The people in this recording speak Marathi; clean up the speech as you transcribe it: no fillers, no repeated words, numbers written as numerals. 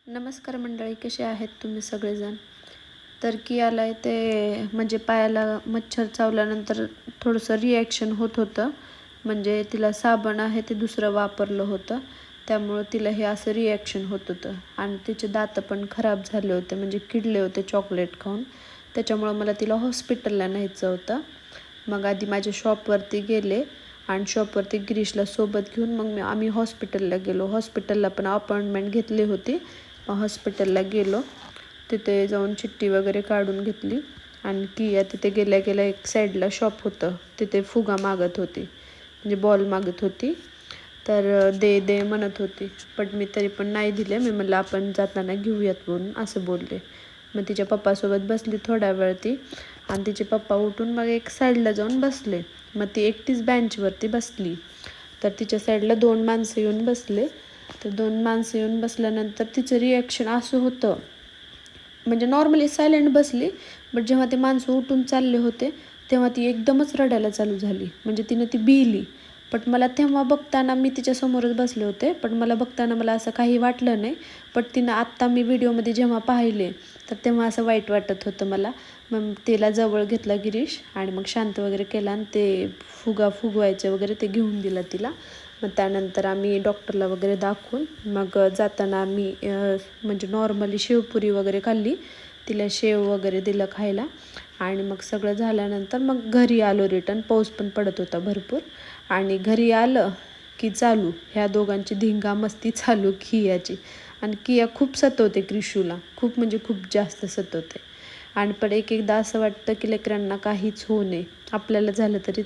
नमस्कार मंडळी, कसे आहेत तुम्ही सगळेजण. तर कियाला आहे ते म्हणजे पायाला मच्छर चावल्यानंतर थोडंसं रिॲक्शन होत होतं. म्हणजे तिला साबण आहे ते दुसरं वापरलं होतं, त्यामुळं तिला हे असं रिॲक्शन होत होतं. आणि तिचे दात पण खराब झाले होते, म्हणजे किडले होते चॉकलेट खाऊन. त्याच्यामुळं मला तिला हॉस्पिटलला न्यायचं होतं. मग आधी माझ्या शॉपवरती गेले आणि शॉपवरती गिरीशला सोबत घेऊन मग आम्ही हॉस्पिटलला गेलो. हॉस्पिटलला पण अपॉइंटमेंट घेतली होती. हॉस्पिटलला गेलो, तिथे जाऊन चिठ्ठी वगैरे काढून घेतली. आणि किया तिथे गेल्या गेल्या एक साईडला शॉप होतं, तिथे फुगा मागत होती, म्हणजे बॉल मागत होती. तर दे दे म्हणत होती, पण मी तरी पण नाही दिले. मी म्हणलं आपण जाताना घेऊयात म्हणून असं बोलले. मग तिच्या पप्पासोबत बसली थोड्या वेळ ती, आणि तिचे पप्पा उठून मग एक साईडला जाऊन बसले. मग ती एकटीच बेंचवरती बसली. तर तिच्या साईडला 2 माणसं येऊन बसले. तर 2 माणसं येऊन बसल्यानंतर तिचं रिॲक्शन असं होतं, म्हणजे नॉर्मली सायलेंट बसली, बट जेव्हा ते माणसं उठून चालले होते तेव्हा ती एकदमच रडायला चालू झाली. म्हणजे तिनं ती भिली. पण मला तेव्हा बघताना, मी तिच्यासमोरच बसले होते, पण मला बघताना मला असं काही वाटलं नाही. पण तिनं आत्ता मी व्हिडिओमध्ये जेव्हा पाहिले तर तेव्हा असं वाईट वाटत होतं मला. मग तिला जवळ घेतला गिरीश आणि मग शांत वगैरे केला आणि ते फुगवायचे वगैरे ते घेऊन दिला तिला. मग त्यानंतर आम्ही डॉक्टरला वगैरे दाखवून मग जाताना आम्ही म्हणजे नॉर्मली शेवपुरी वगैरे खाल्ली, तिला शेव वगैरे दिलं खायला. आणि मग सगळं झाल्यानंतर मग घरी आलो रिटर्न. पाऊस पण पडत होता भरपूर. आणि घरी आलं की चालू ह्या दोघांची धिंगामस्ती चालू कियाची. आणि किया खूप सतवते क्रिशूला, खूप म्हणजे खूप जास्त सतवते. आणि पण एक एकदा असं वाटतं की लेकरांना काहीच होऊ नये, आपल्याला झालं तरी